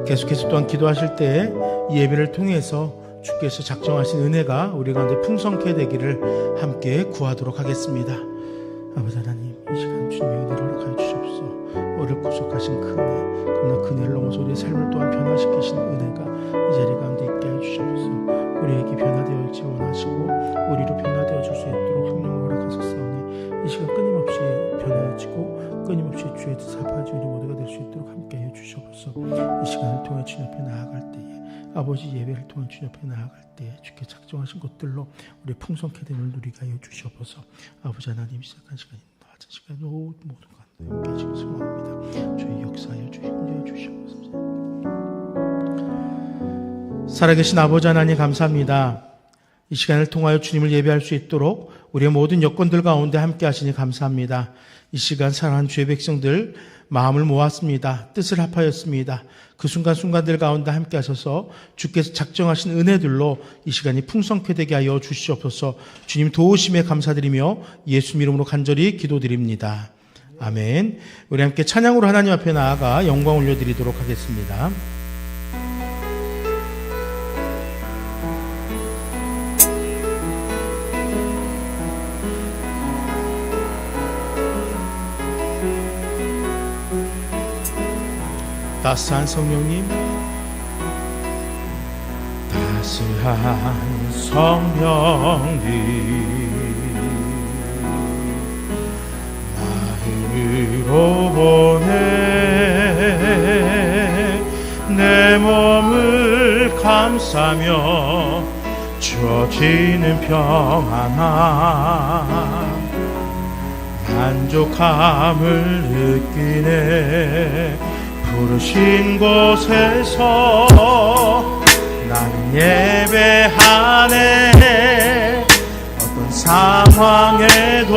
계속해서 또한 기도하실 때 이 예배를 통해서 주께서 작정하신 은혜가 우리 가운데 풍성케 되기를 함께 구하도록 하겠습니다. 아버지 하나님, 이 시간 주님의 은혜를 허락하여 주시옵소서. 우리를 구속하신 그 은혜, 그러나 그 은혜를 넘어서 우리의 삶을 또한 변화시키신 은혜가 이 자리 가운데 있게 하여 주시옵소서. 우리에게 변화되어지기 원하시고 우리로 변화되어 줄 수 있도록 성령을 허락하셨사오니 이 시간 끊임없이 변화해지고 끊임없이 주의 뜻 사바지 우리 모두가 될 수 있도록 함께 하여 주시옵소서. 이 시간을 통해 주님 앞에 나아갈 때에, 아버지 예배를 통해 주님 앞에 나아갈 때에 주께 작정하신 것들로 우리 풍성케 됨을 누리게 하여 주시옵소서. 아버지 하나님, 시작한 시간입니다. 낮은 시간 모든 가운데 함께 해주시기 소망합니다. 주의 역사하여 주의 힘내어 주시옵소서. 살아계신 아버지 하나님, 감사합니다. 이 시간을 통하여 주님을 예배할 수 있도록 우리의 모든 여건들 가운데 함께 하시니 감사합니다. 이 시간 사랑하는 주의 백성들 마음을 모았습니다. 뜻을 합하였습니다. 그 순간순간들 가운데 함께 하셔서 주께서 작정하신 은혜들로 이 시간이 풍성케 되게 하여 주시옵소서. 주님 도우심에 감사드리며 예수 이름으로 간절히 기도드립니다. 아멘. 우리 함께 찬양으로 하나님 앞에 나아가 영광 올려드리도록 하겠습니다. 따스한 성령님, 따스한 성령님, 마음으로 보내 내 몸을 감싸며 주어지는 평안함, 만족함을 느끼네. 부르신 곳에서 나는 예배하네. 어떤 상황에도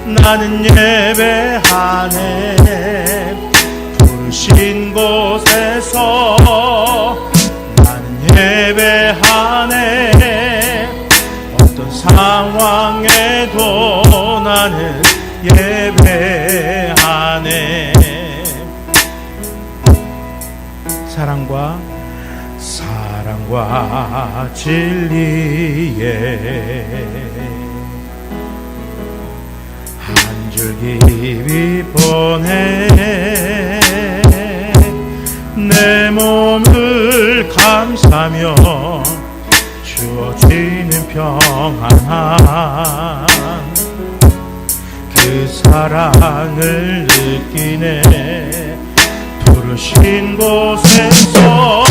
나는 예배하네. 부르신 곳에서 나는 예배하네. 어떤 상황에도 나는 예배하네. 사랑과 진리에 한 줄기 빛보내 내 몸을 감싸며 주어지는 평안함, 그 사랑을 느끼네. 부르신 곳에서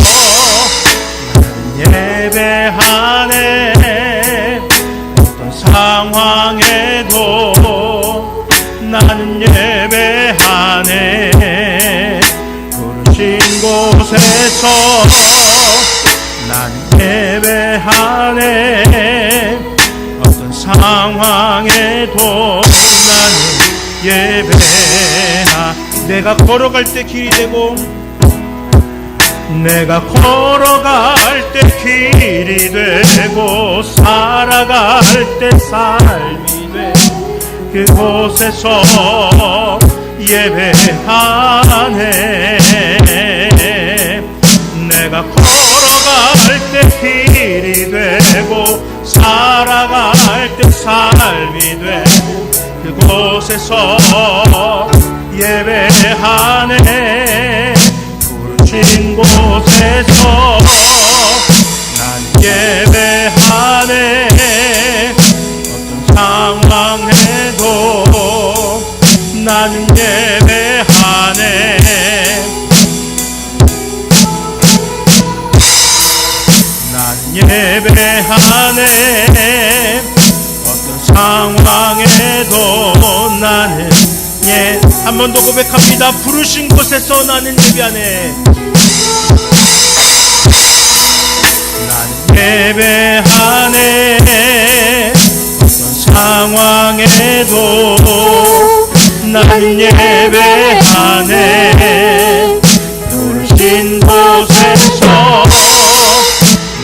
나는 예배하네. 어떤 상황에도 나는 예배하네. 부르신 곳에서 나는 예배하네. 어떤 상황에도 나는 예배하네. 내가 걸어갈 때 길이 되고 내가 걸어갈 때 길이 되고 살아갈 때 삶이 돼. 그곳에서 예배하네. 내가 걸어갈 때 길이 되고 살아갈 때 삶이 되고 그곳에서 예배하네. 부르신 곳에서 난 예배하네. 어떤 상황에도 나는 예배하네. 난 예배하네. 어떤 상황에도 나는 한 번 더 고백합니다. 부르신 곳에서 나는 예배하네. 나는 예배하네. 어떤 상황에도 나는 예배하네. 부르신 곳에서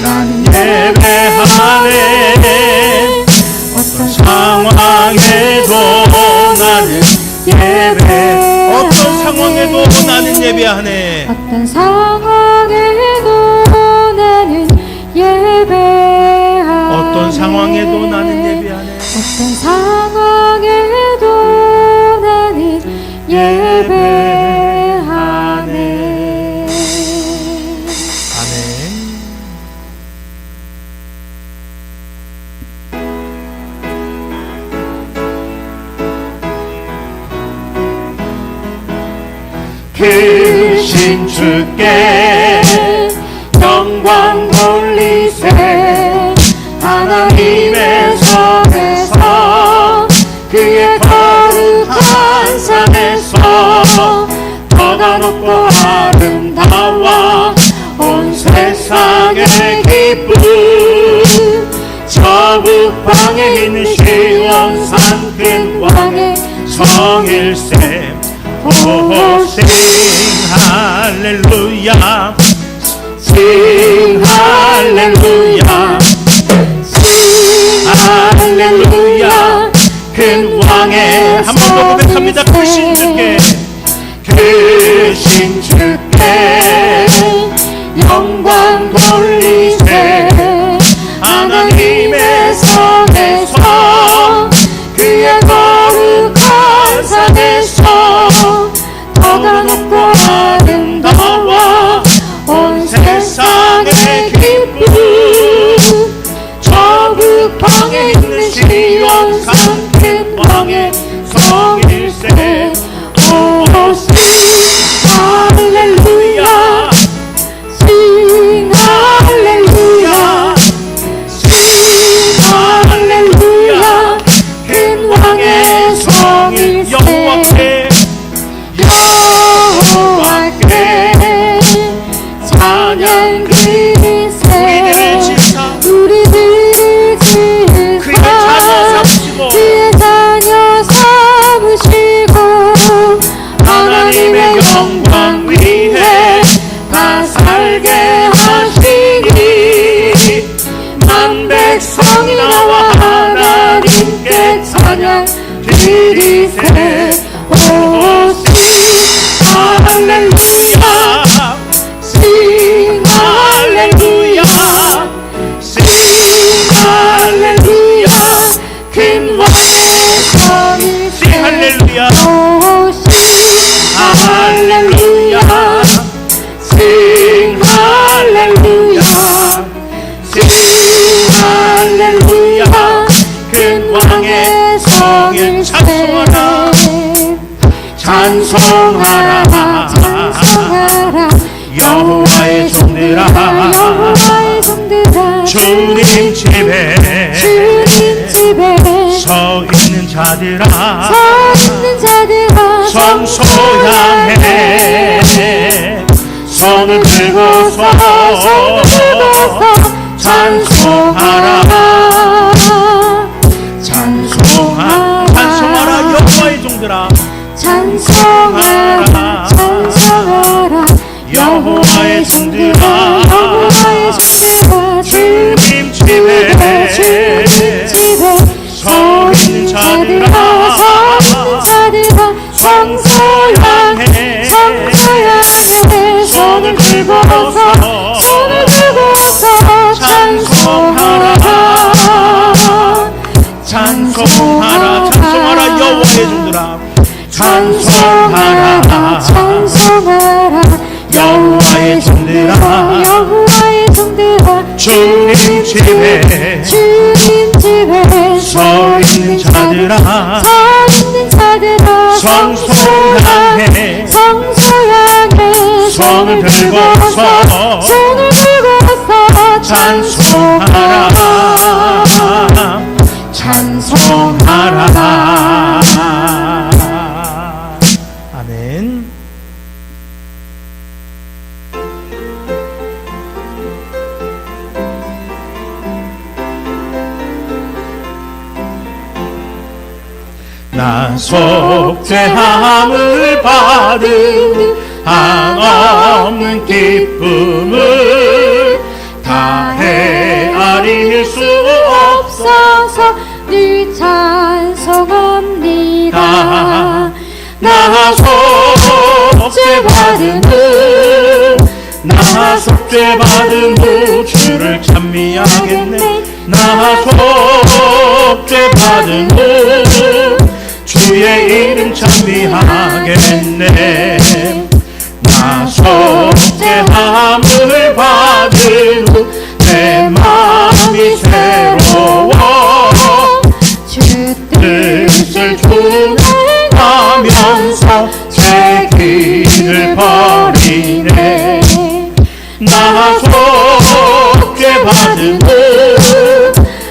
나는 예배하네. 어떤 상황에도 나는 예배. 어떤 상황에도 나는 예배하네. 어떤 상황에도 나는 예배하네. 어떤 상황에도 나는 예배하네. 어떤 상황에도 나는 예배하네. 아멘. 크신 주께 영광 돌리세. 하나님의 손에서 그의 거룩한 산에서 더가 높고 아름다워 온 세상의 기쁨. 저 북방에 있는 시온산 큰 왕의 성일세. 오 sing 할렐루야, sing 할렐루야, sing 할렐루야. 큰 왕의 한 번 더 고백합니다. 크신 주께, 크신 주께 영광 돌리세. 하나님의 손에서 그의 거룩한 산에서 더가 높고 아름다워 온 세상의 기쁨. 저 북방에 있는 시온산 큰 왕의 성일세. 오 sing 할렐루야, sing 할렐루야, sing 할렐루야. 큰 왕의 성일세. 여호와께, 여호와께 찬양 드리세. 우리들 지으사 그의 자녀 삼으시고 하나님의 영광 위에 다 살게 하시니 만 백성이 나와 하나님께 찬양 드리세. 오 sing 할렐루야, sing 할렐루야, sing 할렐루야. 큰 왕의 성일세. sing 할렐루야, 오 sing 할렐루야, sing 할렐루야, sing 할렐루야. 큰 왕의 성일 찬송하라, 찬송하라, 찬송하라. 여호와의 종들아, 여호와의 종들아. 주님 집에, 주님 집에 서 있는 자들아, 서 있는 자들아. 성소 향해 손을 들고서, 손을 들고서 찬송하라, 찬송하라, 찬송하라. 여호와의 종들아, 찬송하라, 찬송하라. 여호와의 종들아, 여호와의 종들아. 주님 집에, 주님 집에 서 있는 자들아, 서 있는 자들아. 성소 향해, 성소 향해 손을 들고서, 손을 들고서 찬송하라, 찬송하라, 찬송하라. 여호와의 종들아, 찬송하라, 찬송하라. 여호와의 종들아, 여호와의 종들아. 주님 집에, 주님 집에 서 있는 자들아, 서 있는 자들아. 성소 향해, 성소 향해 손을 들고서, 손을 들고서 찬송하라, 찬송하라. 아멘. 나 속죄함을 받은 한없는 기쁨을 다 헤아릴 수 없어서 늘 찬송합니다. 나 속죄받은 나 속죄 받은 후 주를 찬미하겠네. 나 속죄 받은 후 주의 이름 찬미하겠네. 나 속죄함을 받은 후 내 마음이 새로워 주 뜻을 준행하면서 제 길을 버리네. 나 속죄 받은 후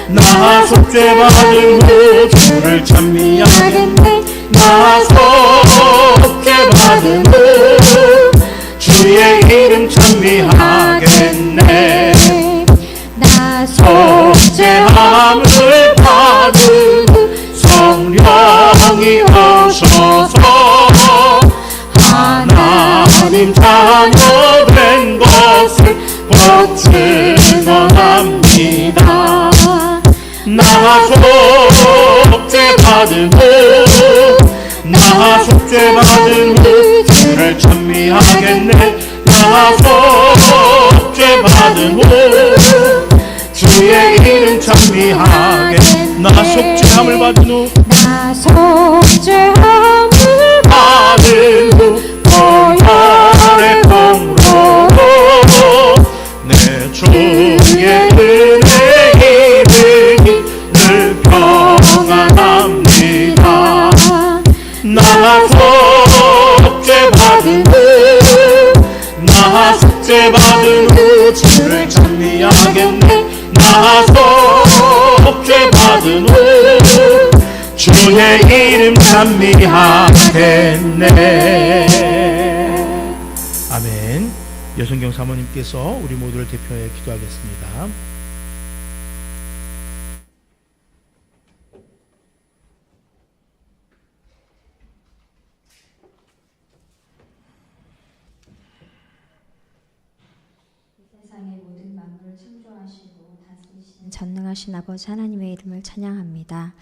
나 속죄 받은 후 주를 찬미하겠네. 나 속죄 받은 후 주의 이름 찬미하겠네. 나 속죄함을 받은 후 성령이 오셔서 하나님 자녀 된 것을 곧 증언합니다. 나 속죄 받은 후 나 속죄 받은 후 주를 찬미하겠네. 나 속죄 받은 후 주의 이름 찬미하겠네. 나 속죄함을 받은 후 나 속죄함을 받은 후 보혈의 통로로 내 주의 은혜 이르기 늘 평안합니다. 나 속죄 받은 후 나 속죄 받은 후 주를 찬미하겠네. 나 속죄 받은 후 주의 이름 찬미하겠네. 아멘. 여성경 사모님께서 우리 모두를 대표하여 기도하겠습니다. 세상의 모든 만물을 창조하시고 다스리시는 전능하신 아버지 하나님의 이름을 찬양합니다.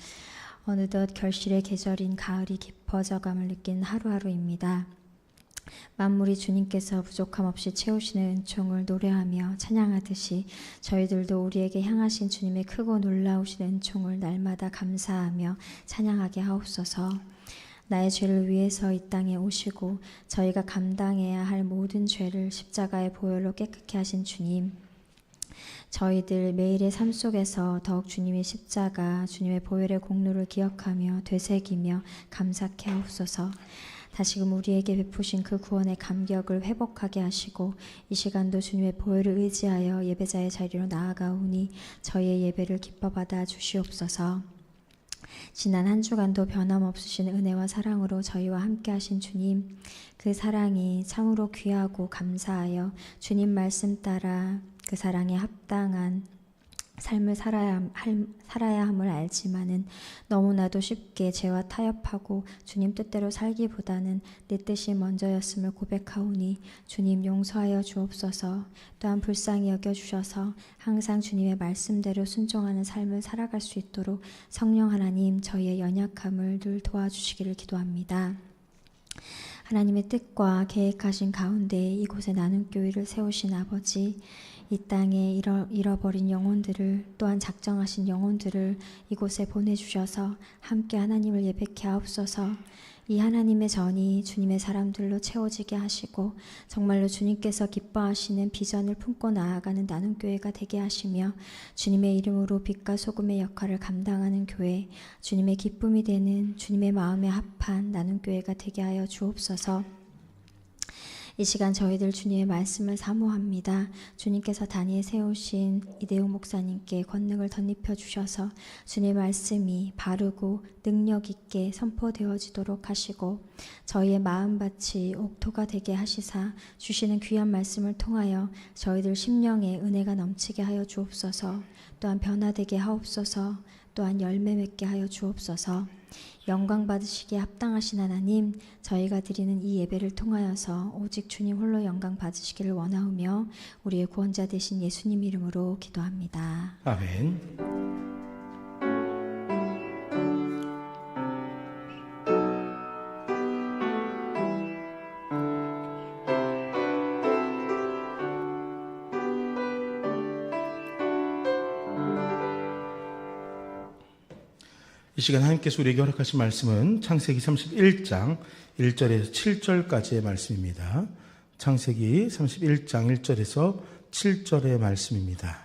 어느덧 결실의 계절인 가을이 깊어져감을 느낀 하루하루입니다. 만물이 주님께서 부족함 없이 채우시는 은총을 노래하며 찬양하듯이 저희들도 우리에게 향하신 주님의 크고 놀라우신 은총을 날마다 감사하며 찬양하게 하옵소서. 나의 죄를 위해서 이 땅에 오시고 저희가 감당해야 할 모든 죄를 십자가의 보혈로 깨끗게 하신 주님, 저희들 매일의 삶 속에서 더욱 주님의 십자가, 주님의 보혈의 공로를 기억하며 되새기며 감사케 하옵소서. 다시금 우리에게 베푸신 그 구원의 감격을 회복하게 하시고 이 시간도 주님의 보혈을 의지하여 예배자의 자리로 나아가오니 저희의 예배를 기뻐 받아 주시옵소서. 지난 한 주간도 변함없으신 은혜와 사랑으로 저희와 함께 하신 주님, 그 사랑이 참으로 귀하고 감사하여 주님 말씀 따라 그 사랑에 합당한 삶을 살아야 함을 알지만은 너무나도 쉽게 죄와 타협하고 주님 뜻대로 살기보다는 내 뜻이 먼저였음을 고백하오니 주님 용서하여 주옵소서. 또한 불쌍히 여겨주셔서 항상 주님의 말씀대로 순종하는 삶을 살아갈 수 있도록 성령 하나님 저희의 연약함을 늘 도와주시기를 기도합니다. 하나님의 뜻과 계획하신 가운데 이곳에 나눔교회를 세우신 아버지, 이 땅에 잃어버린 영혼들을, 또한 작정하신 영혼들을 이곳에 보내주셔서 함께 하나님을 예배케 하옵소서. 이 하나님의 전이 주님의 사람들로 채워지게 하시고 정말로 주님께서 기뻐하시는 비전을 품고 나아가는 나눔교회가 되게 하시며 주님의 이름으로 빛과 소금의 역할을 감당하는 교회, 주님의 기쁨이 되는 주님의 마음에 합한 나눔교회가 되게 하여 주옵소서. 이 시간 저희들 주님의 말씀을 사모합니다. 주님께서 단위에 세우신 이대용 목사님께 권능을 덧입혀 주셔서 주님의 말씀이 바르고 능력 있게 선포되어지도록 하시고 저희의 마음밭이 옥토가 되게 하시사 주시는 귀한 말씀을 통하여 저희들 심령에 은혜가 넘치게 하여 주옵소서. 또한 변화되게 하옵소서. 또한 열매 맺게 하여 주옵소서. 영광 받으시기에 합당하신 하나님, 저희가 드리는 이 예배를 통하여서 오직 주님 홀로 영광 받으시기를 원하오며 우리의 구원자 되신 예수님 이름으로 기도합니다. 아멘. 시간 하나님께서 우리에게 허락하신 말씀은 창세기 31장 1절에서 7절까지의 말씀입니다. 창세기 31장 1절에서 7절의 말씀입니다.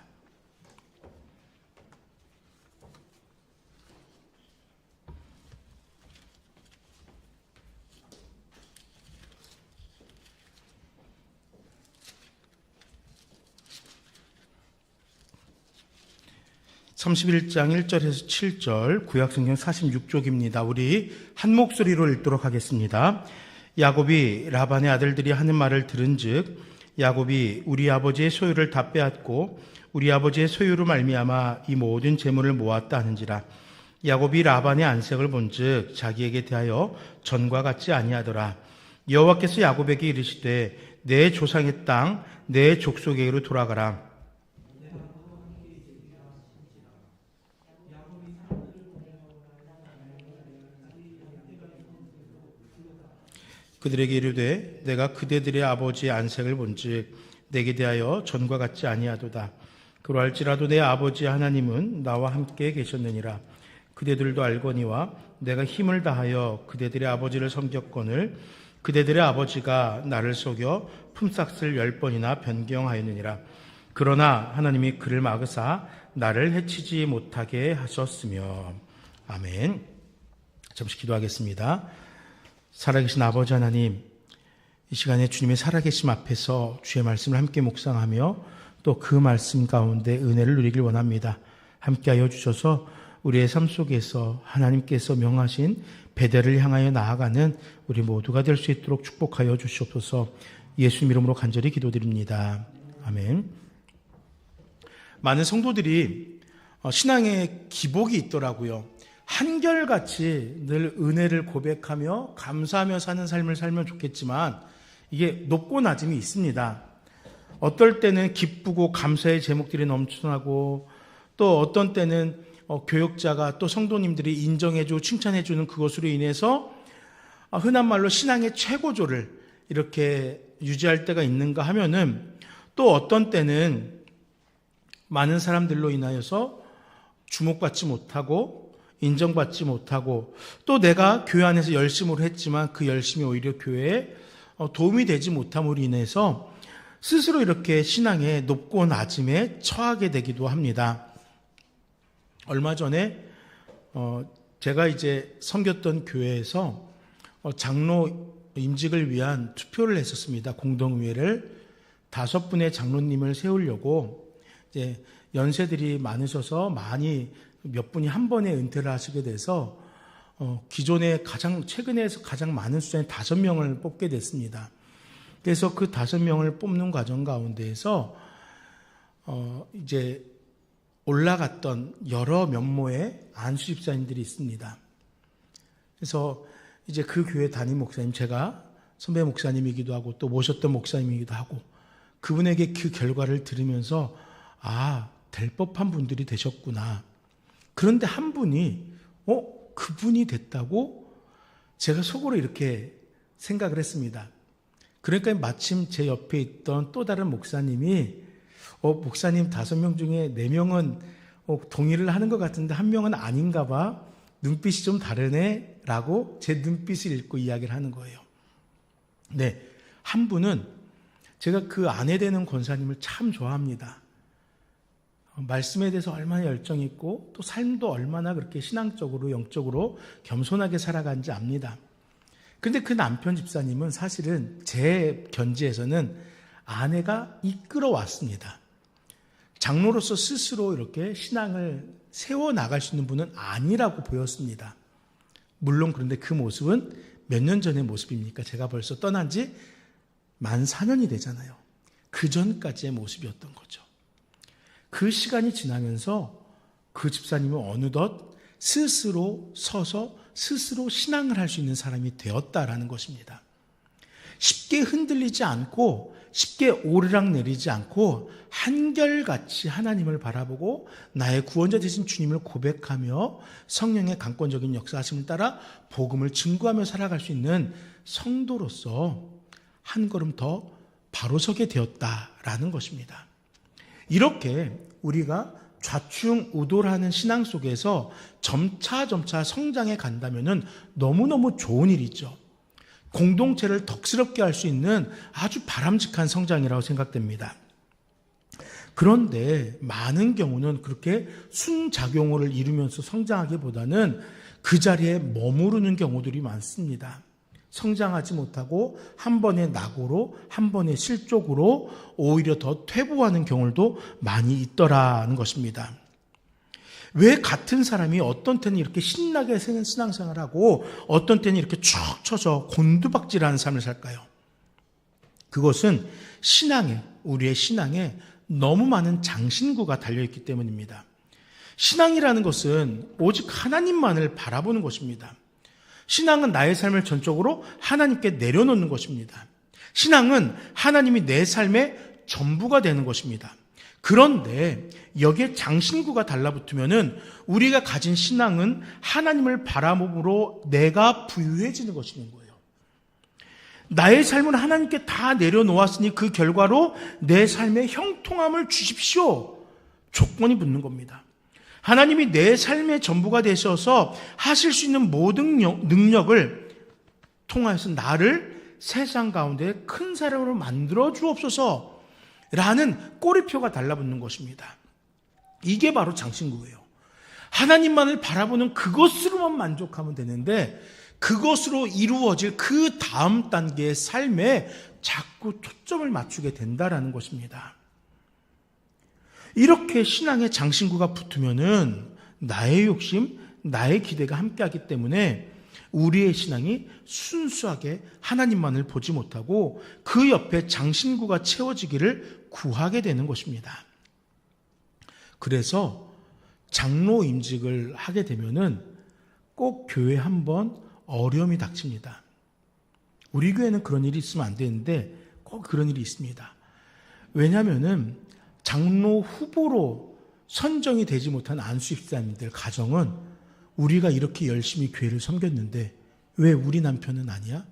(31장 1절에서 7절) 구약성경 46쪽입니다. 우리 한 목소리로 읽도록 하겠습니다. 야곱이 라반의 아들들이 하는 말을 들은즉 야곱이 우리 아버지의 소유를 다 빼앗고 우리 아버지의 소유로 말미암아 이 모든 재물을 모았다 하는지라. 야곱이 라반의 안색을 본즉 자기에게 대하여 전과 같지 아니하더라. 여호와께서 야곱에게 이르시되 내 조상의 땅 내 족속에게로 돌아가라. 그들에게 이르되 내가 그대들의 아버지의 안색을 본즉 내게 대하여 전과 같지 아니하도다. 그러할지라도 내 아버지 하나님은 나와 함께 계셨느니라. 그대들도 알거니와 내가 힘을 다하여 그대들의 아버지를 섬겼거늘 그대들의 아버지가 나를 속여 품삯을 10번이나 변경하였느니라. 그러나 하나님이 그를 막으사 나를 해치지 못하게 하셨으며. 아멘. 잠시 기도하겠습니다. 살아계신 아버지 하나님, 이 시간에 주님의 살아계심 앞에서 주의 말씀을 함께 묵상하며 또 그 말씀 가운데 은혜를 누리길 원합니다. 함께하여 주셔서 우리의 삶 속에서 하나님께서 명하신 베델을 향하여 나아가는 우리 모두가 될 수 있도록 축복하여 주시옵소서. 예수님 이름으로 간절히 기도드립니다. 아멘. 많은 성도들이 신앙의 기복이 있더라고요. 한결같이 늘 은혜를 고백하며 감사하며 사는 삶을 살면 좋겠지만 이게 높고 낮음이 있습니다. 어떨 때는 기쁘고 감사의 제목들이 넘쳐나고 또 어떤 때는 교역자가 또 성도님들이 인정해주고 칭찬해주는 그것으로 인해서 흔한 말로 신앙의 최고조를 이렇게 유지할 때가 있는가 하면은 또 어떤 때는 많은 사람들로 인하여서 주목받지 못하고 인정받지 못하고 또 내가 교회 안에서 열심으로 했지만 그 열심이 오히려 교회에 도움이 되지 못함으로 인해서 스스로 이렇게 신앙의 높고 낮음에 처하게 되기도 합니다. 얼마 전에 제가 이제 섬겼던 교회에서 장로 임직을 위한 투표를 했었습니다. 공동의회를 5분의 장로님을 세우려고 이제 연세들이 많으셔서 많이 몇 분이 한 번에 은퇴를 하시게 돼서 기존에 최근에서 가장 많은 숫자의 5명을 뽑게 됐습니다. 그래서 그 5명을 뽑는 과정 가운데에서 이제 올라갔던 여러 면모의 안수 집사님들이 있습니다. 그래서 이제 그 교회 담임 목사님, 제가 선배 목사님이기도 하고 또 모셨던 목사님이기도 하고 그분에게 그 결과를 들으면서 될 법한 분들이 되셨구나. 그런데 한 분이 그분이 됐다고 제가 속으로 이렇게 생각을 했습니다. 그러니까 마침 제 옆에 있던 또 다른 목사님이 목사님 5명 중에 4명은 동의를 하는 것 같은데 1명은 아닌가 봐. 눈빛이 좀 다르네 라고 제 눈빛을 읽고 이야기를 하는 거예요. 네, 한 분은 제가 그 아내 되는 권사님을 참 좋아합니다. 말씀에 대해서 얼마나 열정이 있고 또 삶도 얼마나 그렇게 신앙적으로 영적으로 겸손하게 살아간지 압니다. 그런데 그 남편 집사님은 사실은 제 견지에서는 아내가 이끌어왔습니다. 장로로서 스스로 이렇게 신앙을 세워나갈 수 있는 분은 아니라고 보였습니다. 물론 그런데 그 모습은 몇 년 전의 모습입니까? 제가 벌써 떠난 지 만 4년이 되잖아요. 그 전까지의 모습이었던 거죠. 그 시간이 지나면서 그 집사님은 어느덧 스스로 서서 스스로 신앙을 할 수 있는 사람이 되었다라는 것입니다. 쉽게 흔들리지 않고 쉽게 오르락내리지 않고 한결같이 하나님을 바라보고 나의 구원자 되신 주님을 고백하며 성령의 강권적인 역사하심을 따라 복음을 증거하며 살아갈 수 있는 성도로서 한 걸음 더 바로 서게 되었다라는 것입니다. 이렇게 우리가 좌충우돌하는 신앙 속에서 점차 성장해 간다면은 너무너무 좋은 일이죠. 공동체를 덕스럽게 할 수 있는 아주 바람직한 성장이라고 생각됩니다. 그런데 많은 경우는 그렇게 순작용을 이루면서 성장하기보다는 그 자리에 머무르는 경우들이 많습니다. 성장하지 못하고 한 번의 낙오로, 한 번의 실족으로 오히려 더 퇴보하는 경우도 많이 있더라는 것입니다. 왜 같은 사람이 어떤 때는 이렇게 신나게 신앙생활하고 어떤 때는 이렇게 축 처져 곤두박질하는 삶을 살까요? 그것은 우리의 신앙에 너무 많은 장신구가 달려있기 때문입니다. 신앙이라는 것은 오직 하나님만을 바라보는 것입니다. 신앙은 나의 삶을 전적으로 하나님께 내려놓는 것입니다. 신앙은 하나님이 내 삶의 전부가 되는 것입니다. 그런데 여기에 장신구가 달라붙으면은 우리가 가진 신앙은 하나님을 바라봄으로 내가 부유해지는 것인 거예요. 나의 삶을 하나님께 다 내려놓았으니 그 결과로 내 삶에 형통함을 주십시오. 조건이 붙는 겁니다. 하나님이 내 삶의 전부가 되셔서 하실 수 있는 모든 능력을 통하여서 나를 세상 가운데 큰 사람으로 만들어 주옵소서 라는 꼬리표가 달라붙는 것입니다. 이게 바로 장신구예요. 하나님만을 바라보는 그것으로만 만족하면 되는데 그것으로 이루어질 그 다음 단계의 삶에 자꾸 초점을 맞추게 된다라는 것입니다. 이렇게 신앙의 장신구가 붙으면은 나의 욕심, 나의 기대가 함께하기 때문에 우리의 신앙이 순수하게 하나님만을 보지 못하고 그 옆에 장신구가 채워지기를 구하게 되는 것입니다. 그래서 장로 임직을 하게 되면은 꼭 교회에 한번 어려움이 닥칩니다. 우리 교회는 그런 일이 있으면 안 되는데 꼭 그런 일이 있습니다. 왜냐하면은 장로 후보로 선정이 되지 못한 안수집사님들 가정은 우리가 이렇게 열심히 교회를 섬겼는데 왜 우리 남편은 아니야?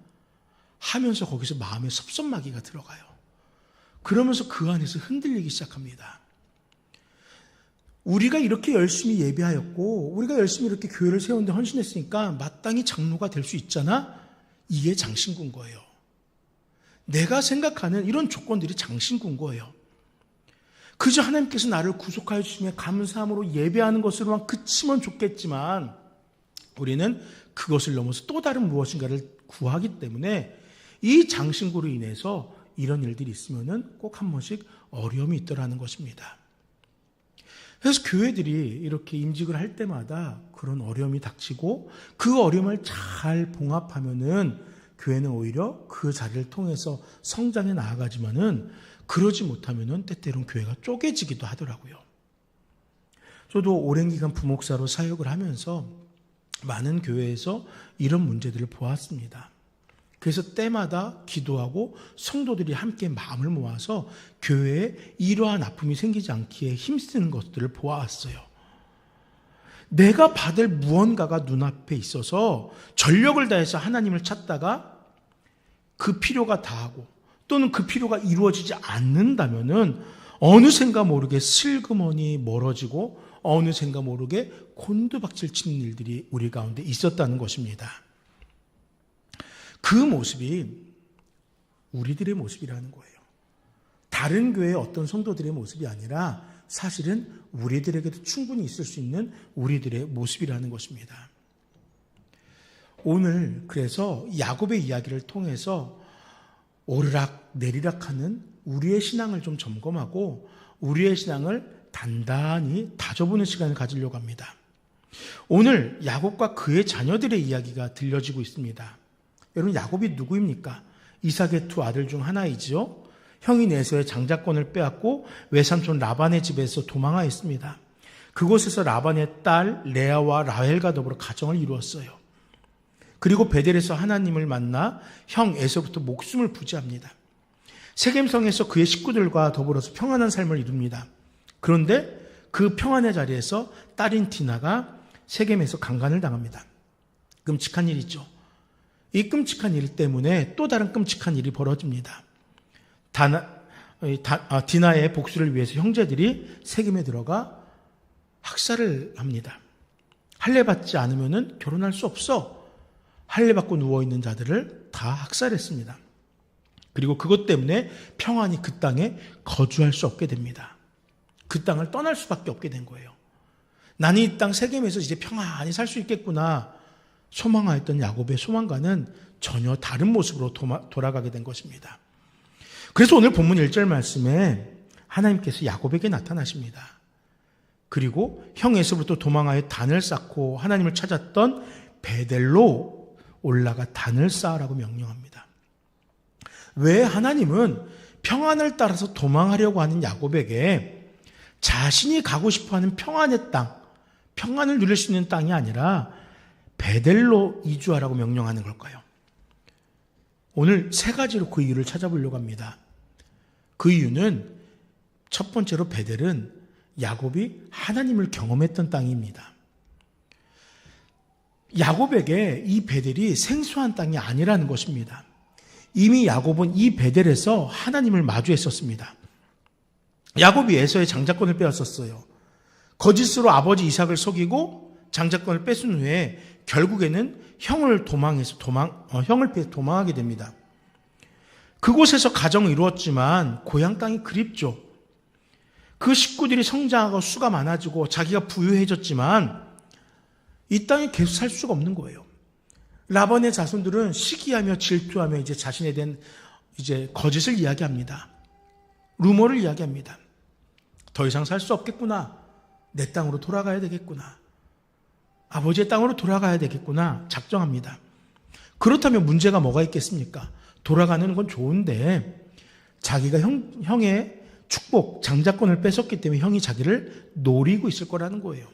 하면서 거기서 마음에 섭섭마귀가 들어가요. 그러면서 그 안에서 흔들리기 시작합니다. 우리가 이렇게 열심히 예배하였고 우리가 열심히 이렇게 교회를 세우는데 헌신했으니까 마땅히 장로가 될 수 있잖아? 이게 장신구인 거예요. 내가 생각하는 이런 조건들이 장신구인 거예요. 그저 하나님께서 나를 구속하여 주시며 감사함으로 예배하는 것으로만 그치면 좋겠지만 우리는 그것을 넘어서 또 다른 무엇인가를 구하기 때문에 이 장신구로 인해서 이런 일들이 있으면 꼭 한 번씩 어려움이 있더라는 것입니다. 그래서 교회들이 이렇게 임직을 할 때마다 그런 어려움이 닥치고 그 어려움을 잘 봉합하면은 교회는 오히려 그 자리를 통해서 성장해 나아가지만은 그러지 못하면은 때때로는 교회가 쪼개지기도 하더라고요. 저도 오랜 기간 부목사로 사역을 하면서 많은 교회에서 이런 문제들을 보았습니다. 그래서 때마다 기도하고 성도들이 함께 마음을 모아서 교회에 이러한 아픔이 생기지 않기에 힘쓰는 것들을 보아왔어요. 내가 받을 무언가가 눈앞에 있어서 전력을 다해서 하나님을 찾다가 그 필요가 다하고 또는 그 필요가 이루어지지 않는다면은 어느샌가 모르게 슬그머니 멀어지고 어느샌가 모르게 곤두박질 치는 일들이 우리 가운데 있었다는 것입니다. 그 모습이 우리들의 모습이라는 거예요. 다른 교회의 어떤 성도들의 모습이 아니라 사실은 우리들에게도 충분히 있을 수 있는 우리들의 모습이라는 것입니다. 오늘 그래서 야곱의 이야기를 통해서 오르락 내리락하는 우리의 신앙을 좀 점검하고 우리의 신앙을 단단히 다져보는 시간을 가지려고 합니다. 오늘 야곱과 그의 자녀들의 이야기가 들려지고 있습니다. 여러분, 야곱이 누구입니까? 이삭의 두 아들 중 하나이죠. 형인 에서의 장자권을 빼앗고 외삼촌 라반의 집에서 도망하였습니다. 그곳에서 라반의 딸 레아와 라헬과 더불어 가정을 이루었어요. 그리고 베델에서 하나님을 만나 형 에서부터 목숨을 부지합니다. 세겜성에서 그의 식구들과 더불어서 평안한 삶을 이룹니다. 그런데 그 평안의 자리에서 딸인 디나가 세겜에서 강간을 당합니다. 끔찍한 일이죠. 이 끔찍한 일 때문에 또 다른 끔찍한 일이 벌어집니다. 디나의 복수를 위해서 형제들이 세겜에 들어가 학살을 합니다. 할례 받지 않으면 결혼할 수 없어. 할례 받고 누워있는 자들을 다 학살했습니다. 그리고 그것 때문에 평안히 그 땅에 거주할 수 없게 됩니다. 그 땅을 떠날 수밖에 없게 된 거예요. 나는 이 땅 세겜에서 이제 평안히 살 수 있겠구나 소망하였던 야곱의 소망과는 전혀 다른 모습으로 돌아가게 된 것입니다. 그래서 오늘 본문 1절 말씀에 하나님께서 야곱에게 나타나십니다. 그리고 형 에서부터 도망하여 단을 쌓고 하나님을 찾았던 베델로 올라가 단을 쌓으라고 명령합니다. 왜 하나님은 평안을 따라서 도망하려고 하는 야곱에게 자신이 가고 싶어하는 평안의 땅, 평안을 누릴 수 있는 땅이 아니라 베델로 이주하라고 명령하는 걸까요? 오늘 세 가지로 그 이유를 찾아보려고 합니다. 그 이유는 첫 번째로 베델은 야곱이 하나님을 경험했던 땅입니다. 야곱에게 이 베델이 생소한 땅이 아니라는 것입니다. 이미 야곱은 이 베델에서 하나님을 마주했었습니다. 야곱이 에서의 장자권을 빼앗았어요. 거짓으로 아버지 이삭을 속이고 장자권을 뺏은 후에 결국에는 형을 피해서 도망하게 됩니다. 그곳에서 가정을 이루었지만 고향 땅이 그립죠. 그 식구들이 성장하고 수가 많아지고 자기가 부유해졌지만 이 땅에 계속 살 수가 없는 거예요. 라반의 자손들은 시기하며 질투하며 이제 자신에 대한 이제 거짓을 이야기합니다. 루머를 이야기합니다. 더 이상 살 수 없겠구나. 내 땅으로 돌아가야 되겠구나. 아버지의 땅으로 돌아가야 되겠구나. 작정합니다. 그렇다면 문제가 뭐가 있겠습니까? 돌아가는 건 좋은데 자기가 형의 축복, 장자권을 뺏었기 때문에 형이 자기를 노리고 있을 거라는 거예요.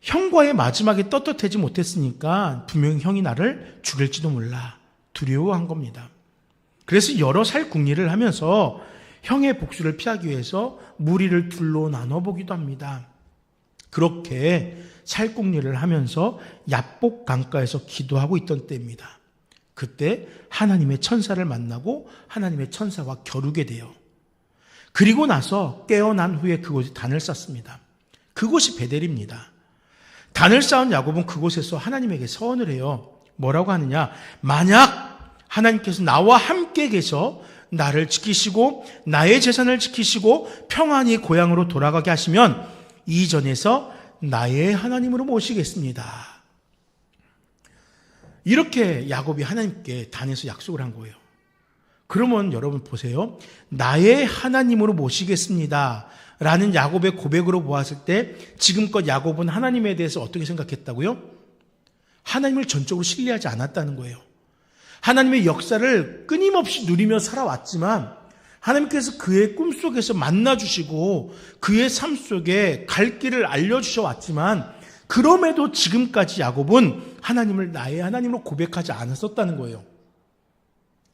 형과의 마지막에 떳떳하지 못했으니까 분명히 형이 나를 죽일지도 몰라 두려워한 겁니다. 그래서 여러 살궁리를 하면서 형의 복수를 피하기 위해서 무리를 둘로 나눠보기도 합니다. 그렇게 살궁리를 하면서 야복 강가에서 기도하고 있던 때입니다. 그때 하나님의 천사를 만나고 하나님의 천사와 겨루게 돼요. 그리고 나서 깨어난 후에 그곳에 단을 쌓습니다. 그곳이 베델입니다. 단을 쌓은 야곱은 그곳에서 하나님에게 서원을 해요. 뭐라고 하느냐? 만약 하나님께서 나와 함께 계셔 나를 지키시고 나의 재산을 지키시고 평안히 고향으로 돌아가게 하시면 이전에서 나의 하나님으로 모시겠습니다. 이렇게 야곱이 하나님께 단에서 약속을 한 거예요. 그러면 여러분 보세요. 나의 하나님으로 모시겠습니다. 라는 야곱의 고백으로 보았을 때 지금껏 야곱은 하나님에 대해서 어떻게 생각했다고요? 하나님을 전적으로 신뢰하지 않았다는 거예요. 하나님의 역사를 끊임없이 누리며 살아왔지만 하나님께서 그의 꿈속에서 만나주시고 그의 삶 속에 갈 길을 알려주셔 왔지만 그럼에도 지금까지 야곱은 하나님을 나의 하나님으로 고백하지 않았었다는 거예요.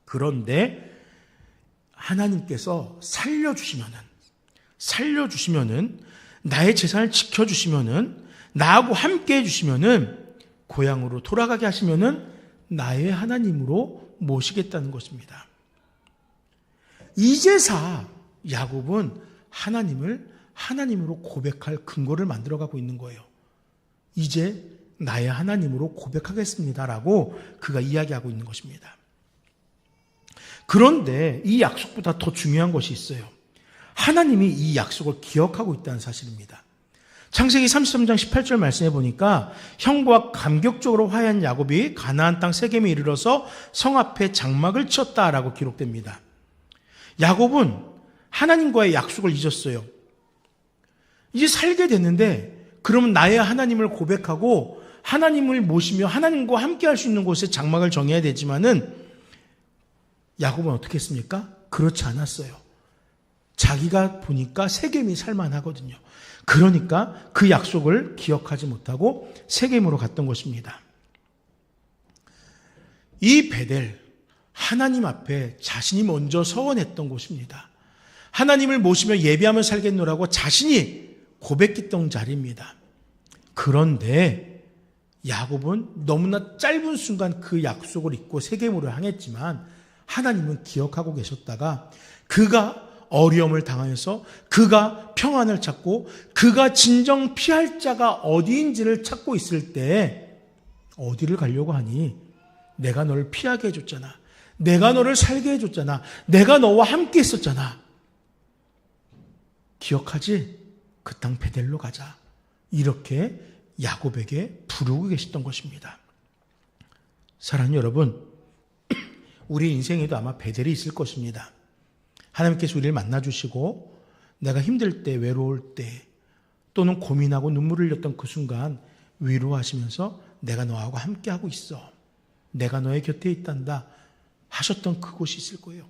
그런데 하나님께서 살려주시면은 나의 재산을 지켜주시면은 나하고 함께 해주시면은 고향으로 돌아가게 하시면은 나의 하나님으로 모시겠다는 것입니다. 이제사 야곱은 하나님을 하나님으로 고백할 근거를 만들어가고 있는 거예요. 이제 나의 하나님으로 고백하겠습니다라고 그가 이야기하고 있는 것입니다. 그런데 이 약속보다 더 중요한 것이 있어요. 하나님이 이 약속을 기억하고 있다는 사실입니다. 창세기 33장 18절 말씀해 보니까 형과 감격적으로 화해한 야곱이 가나안 땅 세겜에 이르러서 성 앞에 장막을 치었다라고 기록됩니다. 야곱은 하나님과의 약속을 잊었어요. 이제 살게 됐는데 그러면 나의 하나님을 고백하고 하나님을 모시며 하나님과 함께 할 수 있는 곳에 장막을 정해야 되지만은 야곱은 어떻게 했습니까? 그렇지 않았어요. 자기가 보니까 세겜이 살만하거든요. 그러니까 그 약속을 기억하지 못하고 세겜으로 갔던 것입니다. 이 베델, 하나님 앞에 자신이 먼저 서원했던 곳입니다. 하나님을 모시며 예배하며 살겠노라고 자신이 고백했던 자리입니다. 그런데 야곱은 너무나 짧은 순간 그 약속을 잊고 세겜으로 향했지만 하나님은 기억하고 계셨다가 그가 어려움을 당하여서 그가 평안을 찾고 그가 진정 피할 자가 어디인지를 찾고 있을 때 어디를 가려고 하니? 내가 너를 피하게 해줬잖아. 내가 너를 살게 해줬잖아. 내가 너와 함께 있었잖아. 기억하지? 그 땅 베델로 가자. 이렇게 야곱에게 부르고 계셨던 것입니다. 사랑하는 여러분, 우리 인생에도 아마 베델이 있을 것입니다. 하나님께서 우리를 만나주시고 내가 힘들 때, 외로울 때 또는 고민하고 눈물을 흘렸던 그 순간 위로하시면서 내가 너하고 함께하고 있어. 내가 너의 곁에 있단다 하셨던 그곳이 있을 거예요.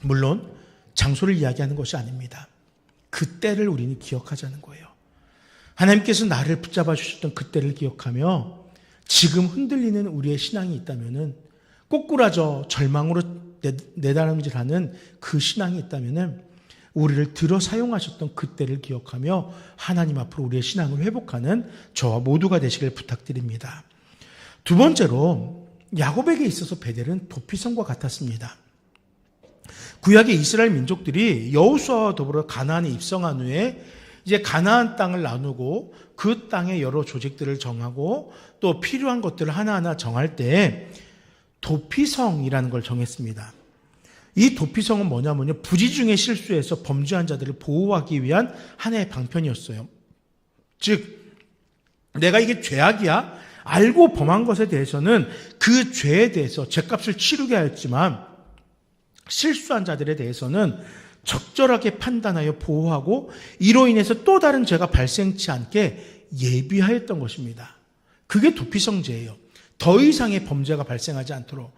물론 장소를 이야기하는 것이 아닙니다. 그때를 우리는 기억하자는 거예요. 하나님께서 나를 붙잡아 주셨던 그때를 기억하며 지금 흔들리는 우리의 신앙이 있다면, 꼬꾸라져 절망으로 내다름질하는 그 신앙이 있다면 우리를 들어 사용하셨던 그때를 기억하며 하나님 앞으로 우리의 신앙을 회복하는 저와 모두가 되시길 부탁드립니다. 두 번째로 야곱에게 있어서 베델은 도피성과 같았습니다. 구약의 이스라엘 민족들이 여호수아와 더불어 가나안에 입성한 후에 이제 가나안 땅을 나누고 그 땅의 여러 조직들을 정하고 또 필요한 것들을 하나하나 정할 때 도피성이라는 걸 정했습니다. 이 도피성은 뭐냐면요, 부지 중에 실수해서 범죄한 자들을 보호하기 위한 하나의 방편이었어요. 즉 내가 이게 죄악이야 알고 범한 것에 대해서는 그 죄에 대해서 죄값을 치르게 하였지만 실수한 자들에 대해서는 적절하게 판단하여 보호하고 이로 인해서 또 다른 죄가 발생치 않게 예비하였던 것입니다. 그게 도피성죄예요. 더 이상의 범죄가 발생하지 않도록,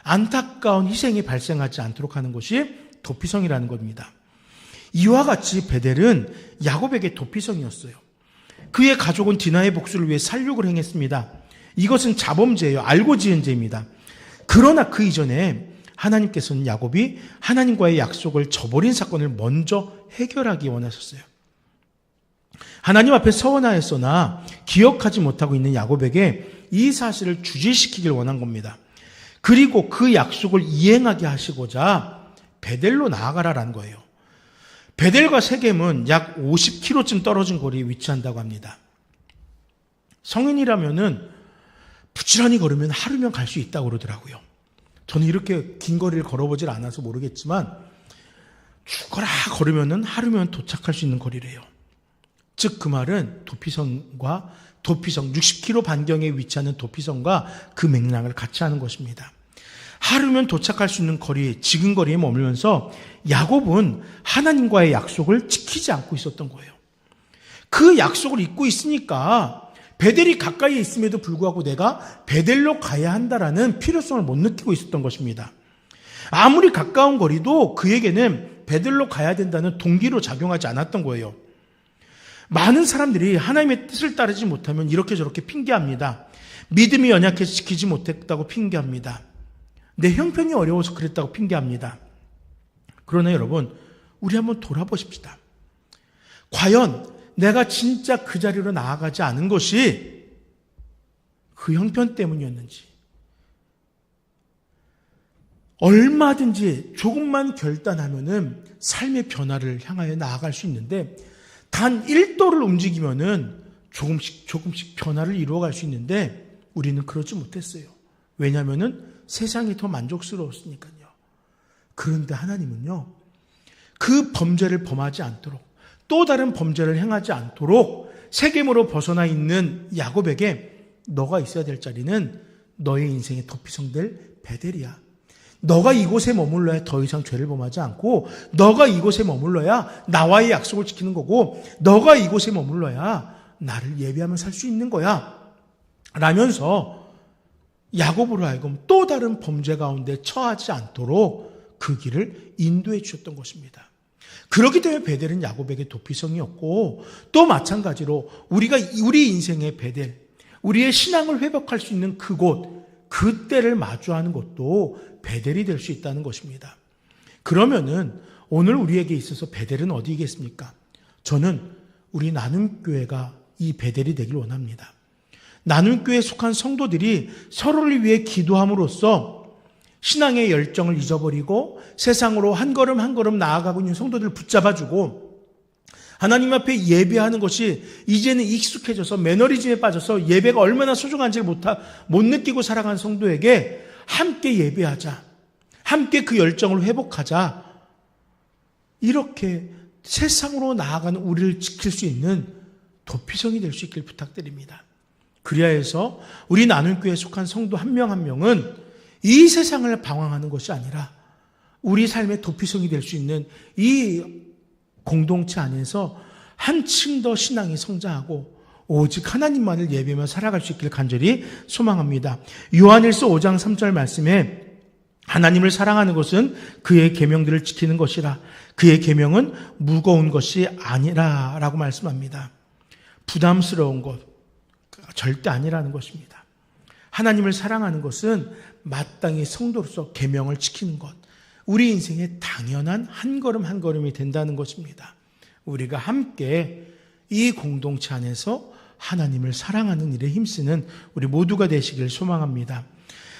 안타까운 희생이 발생하지 않도록 하는 것이 도피성이라는 겁니다. 이와 같이 베델은 야곱에게 도피성이었어요. 그의 가족은 디나의 복수를 위해 살육을 행했습니다. 이것은 자범죄예요. 알고 지은 죄입니다. 그러나 그 이전에 하나님께서는 야곱이 하나님과의 약속을 저버린 사건을 먼저 해결하기 원하셨어요. 하나님 앞에 서원하였으나 기억하지 못하고 있는 야곱에게 이 사실을 주지시키길 원한 겁니다. 그리고 그 약속을 이행하게 하시고자 베델로 나아가라라는 거예요. 베델과 세겜은 약 50km쯤 떨어진 거리에 위치한다고 합니다. 성인이라면은 부지런히 걸으면 하루면 갈 수 있다고 그러더라고요. 저는 이렇게 긴 거리를 걸어보질 않아서 모르겠지만 죽어라 걸으면은 하루면 도착할 수 있는 거리래요. 즉 그 말은 도피성과 도피성 60km 반경에 위치하는 도피성과 그 맥락을 같이 하는 것입니다. 하루면 도착할 수 있는 거리, 지금 거리에 머물면서 야곱은 하나님과의 약속을 지키지 않고 있었던 거예요. 그 약속을 잊고 있으니까 베델이 가까이에 있음에도 불구하고 내가 베델로 가야 한다라는 필요성을 못 느끼고 있었던 것입니다. 아무리 가까운 거리도 그에게는 베델로 가야 된다는 동기로 작용하지 않았던 거예요. 많은 사람들이 하나님의 뜻을 따르지 못하면 이렇게 저렇게 핑계합니다. 믿음이 연약해서 지키지 못했다고 핑계합니다. 내 형편이 어려워서 그랬다고 핑계합니다. 그러나 여러분, 우리 한번 돌아보십시다. 과연 내가 진짜 그 자리로 나아가지 않은 것이 그 형편 때문이었는지, 얼마든지 조금만 결단하면은 삶의 변화를 향하여 나아갈 수 있는데 단 1도를 움직이면은 조금씩 변화를 이루어갈 수 있는데 우리는 그러지 못했어요. 왜냐하면은 세상이 더 만족스러웠으니까요. 그런데 하나님은요, 그 범죄를 범하지 않도록, 또 다른 범죄를 행하지 않도록 세겜으로 벗어나 있는 야곱에게 너가 있어야 될 자리는 너의 인생의 도피성될 베델이야. 너가 이곳에 머물러야 더 이상 죄를 범하지 않고, 너가 이곳에 머물러야 나와의 약속을 지키는 거고, 너가 이곳에 머물러야 나를 예비하며 살 수 있는 거야 라면서 야곱으로 하여금 또 다른 범죄 가운데 처하지 않도록 그 길을 인도해 주셨던 것입니다. 그렇기 때문에 베델은 야곱에게 도피성이었고, 또 마찬가지로 우리 인생의 베델, 우리의 신앙을 회복할 수 있는 그곳, 그때를 마주하는 것도 베델이 될 수 있다는 것입니다. 그러면은 오늘 우리에게 있어서 베델은 어디겠습니까? 저는 우리 나눔교회가 이 베델이 되길 원합니다. 나눔교회에 속한 성도들이 서로를 위해 기도함으로써 신앙의 열정을 잊어버리고 세상으로 한 걸음 한 걸음 나아가고 있는 성도들을 붙잡아주고 하나님 앞에 예배하는 것이 이제는 익숙해져서 매너리즘에 빠져서 예배가 얼마나 소중한지를 못 느끼고 살아가는 성도에게 함께 예배하자. 함께 그 열정을 회복하자. 이렇게 세상으로 나아가는 우리를 지킬 수 있는 도피성이 될 수 있길 부탁드립니다. 그리하여 해서 우리 나눔교회에 속한 성도 한 명 한 명은 이 세상을 방황하는 것이 아니라 우리 삶의 도피성이 될 수 있는 이 공동체 안에서 한층 더 신앙이 성장하고 오직 하나님만을 예배하며 살아갈 수 있기를 간절히 소망합니다. 요한일서 5장 3절 말씀에 하나님을 사랑하는 것은 그의 계명들을 지키는 것이라 그의 계명은 무거운 것이 아니라 라고 말씀합니다. 부담스러운 것 절대 아니라는 것입니다. 하나님을 사랑하는 것은 마땅히 성도로서 계명을 지키는 것, 우리 인생의 당연한 한 걸음 한 걸음이 된다는 것입니다. 우리가 함께 이 공동체 안에서 하나님을 사랑하는 일에 힘쓰는 우리 모두가 되시길 소망합니다.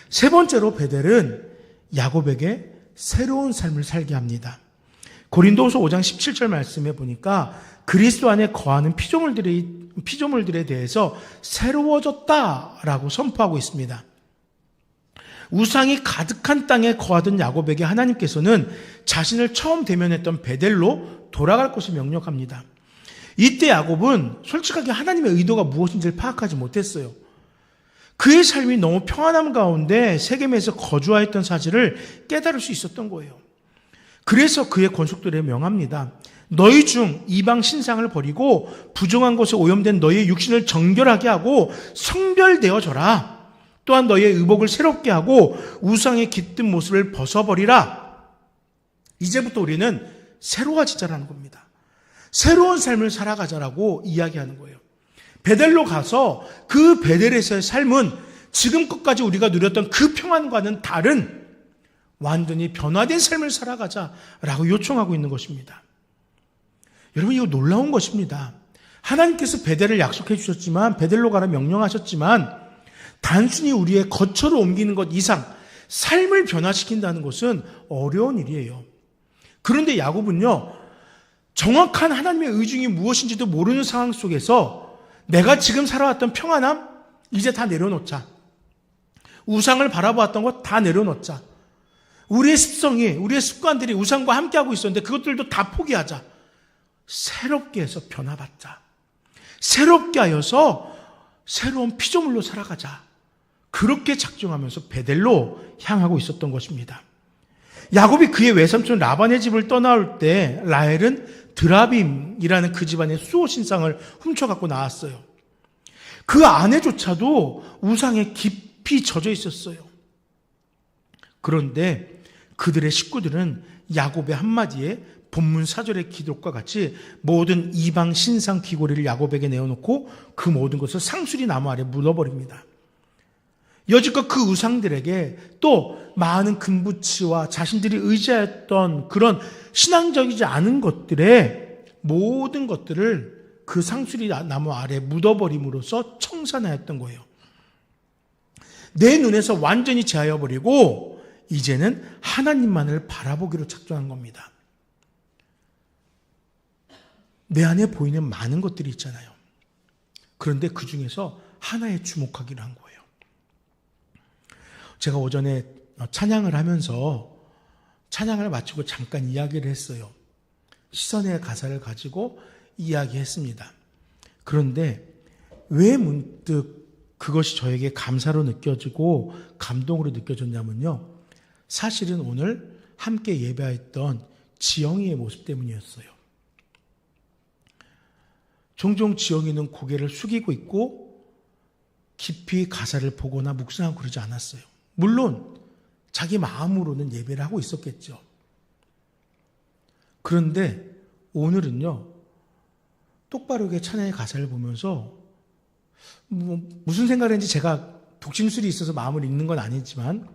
세 번째로 베델은 야곱에게 새로운 삶을 살게 합니다. 고린도후서 5장 17절 말씀에 보니까 그리스도 안에 거하는 피조물들에 대해서 새로워졌다라고 선포하고 있습니다. 우상이 가득한 땅에 거하던 야곱에게 하나님께서는 자신을 처음 대면했던 베델로 돌아갈 것을 명령합니다. 이때 야곱은 솔직하게 하나님의 의도가 무엇인지를 파악하지 못했어요. 그의 삶이 너무 평안함 가운데 세겜에서 거주하였던 사실을 깨달을 수 있었던 거예요. 그래서 그의 권속들에 명합니다. 너희 중 이방 신상을 버리고 부정한 것에 오염된 너희의 육신을 정결하게 하고 성별되어져라. 또한 너희의 의복을 새롭게 하고 우상의 깃든 모습을 벗어버리라. 이제부터 우리는 새로워지자라는 겁니다. 새로운 삶을 살아가자라고 이야기하는 거예요. 베델로 가서 그 베델에서의 삶은 지금껏까지 우리가 누렸던 그 평안과는 다른 완전히 변화된 삶을 살아가자라고 요청하고 있는 것입니다. 여러분, 이거 놀라운 것입니다. 하나님께서 베델을 약속해 주셨지만, 베델로 가라 명령하셨지만 단순히 우리의 거처를 옮기는 것 이상 삶을 변화시킨다는 것은 어려운 일이에요. 그런데 야곱은요, 정확한 하나님의 의중이 무엇인지도 모르는 상황 속에서 내가 지금 살아왔던 평안함 이제 다 내려놓자. 우상을 바라보았던 것 다 내려놓자. 우리의 습성이, 우리의 습관들이 우상과 함께하고 있었는데 그것들도 다 포기하자. 새롭게 해서 변화받자. 새롭게 하여서 새로운 피조물로 살아가자. 그렇게 작정하면서 베델로 향하고 있었던 것입니다. 야곱이 그의 외삼촌 라반의 집을 떠나올 때 라헬은 드라빔이라는 그 집안의 수호 신상을 훔쳐갖고 나왔어요. 그 아내조차도 우상에 깊이 젖어 있었어요. 그런데 그들의 식구들은 야곱의 한마디에 본문 4절의 기록과 같이 모든 이방 신상 귀고리를 야곱에게 내어놓고 그 모든 것을 상수리 나무 아래 묻어버립니다. 여지껏 그 우상들에게 또 많은 금부치와 자신들이 의지했던 그런 신앙적이지 않은 것들의 모든 것들을 그 상수리 나무 아래 묻어버림으로써 청산하였던 거예요. 내 눈에서 완전히 제하여버리고 이제는 하나님만을 바라보기로 작정한 겁니다. 내 안에 보이는 많은 것들이 있잖아요. 그런데 그 중에서 하나에 주목하기로 한 거예요. 제가 오전에 찬양을 하면서 찬양을 마치고 잠깐 이야기를 했어요. 시선의 가사를 가지고 이야기했습니다. 그런데 왜 문득 그것이 저에게 감사로 느껴지고 감동으로 느껴졌냐면요. 사실은 오늘 함께 예배했던 지영이의 모습 때문이었어요. 종종 지영이는 고개를 숙이고 있고 깊이 가사를 보거나 묵상하고 그러지 않았어요. 물론 자기 마음으로는 예배를 하고 있었겠죠. 그런데 오늘은요, 똑바르게 찬양의 가사를 보면서 무슨 생각을 했는지 제가 독심술이 있어서 마음을 읽는 건 아니지만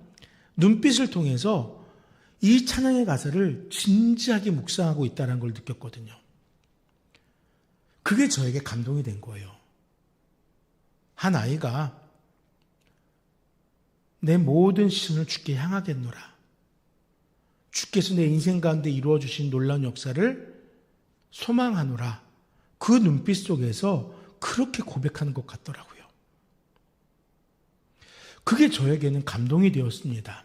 눈빛을 통해서 이 찬양의 가사를 진지하게 묵상하고 있다는 걸 느꼈거든요. 그게 저에게 감동이 된 거예요. 한 아이가 내 모든 시선을 주께 향하겠노라. 주께서 내 인생 가운데 이루어주신 놀라운 역사를 소망하노라. 그 눈빛 속에서 그렇게 고백하는 것 같더라고요. 그게 저에게는 감동이 되었습니다.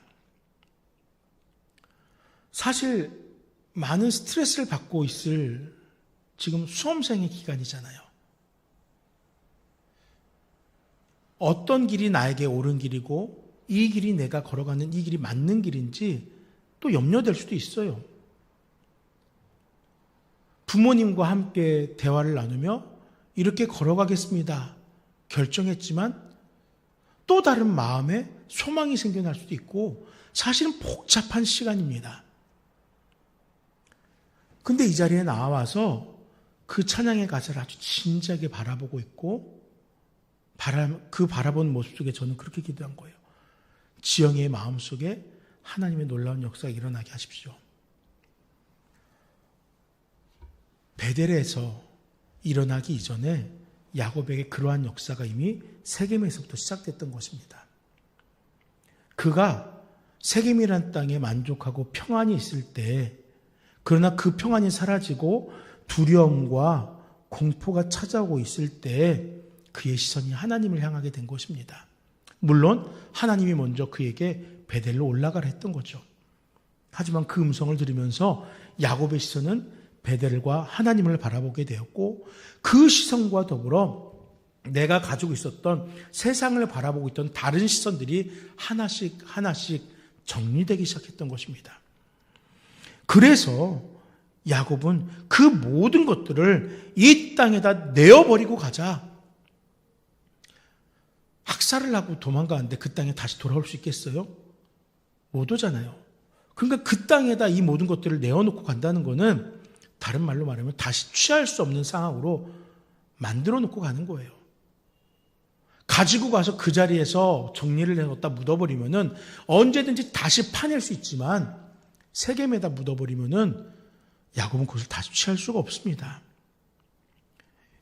사실 많은 스트레스를 받고 있을 지금 수험생의 기간이잖아요. 어떤 길이 나에게 옳은 길이고 이 길이 내가 걸어가는 이 길이 맞는 길인지 또 염려될 수도 있어요. 부모님과 함께 대화를 나누며 이렇게 걸어가겠습니다 결정했지만 또 다른 마음에 소망이 생겨날 수도 있고 사실은 복잡한 시간입니다. 근데 이 자리에 나와서 그 찬양의 가사를 아주 진지하게 바라보고 있고 그 바라본 모습 속에 저는 그렇게 기도한 거예요. 지영이의 마음속에 하나님의 놀라운 역사가 일어나게 하십시오. 베델에서 일어나기 이전에 야곱에게 그러한 역사가 이미 세겜에서부터 시작됐던 것입니다. 그가 세겜이란 땅에 만족하고 평안이 있을 때 그러나 그 평안이 사라지고 두려움과 공포가 찾아오고 있을 때 그의 시선이 하나님을 향하게 된 것입니다. 물론 하나님이 먼저 그에게 베델로 올라가라 했던 거죠. 하지만 그 음성을 들으면서 야곱의 시선은 베델과 하나님을 바라보게 되었고 그 시선과 더불어 내가 가지고 있었던 세상을 바라보고 있던 다른 시선들이 하나씩 정리되기 시작했던 것입니다. 그래서 야곱은 그 모든 것들을 이 땅에다 내어버리고 가자. 학살을 하고 도망가는데 그 땅에 다시 돌아올 수 있겠어요? 못 오잖아요. 그러니까 그 땅에다 이 모든 것들을 내어놓고 간다는 것은 다른 말로 말하면 다시 취할 수 없는 상황으로 만들어 놓고 가는 거예요. 가지고 가서 그 자리에서 정리를 해놓다 묻어버리면은 언제든지 다시 파낼 수 있지만 세겜에다 묻어버리면은 야곱은 그것을 다시 취할 수가 없습니다.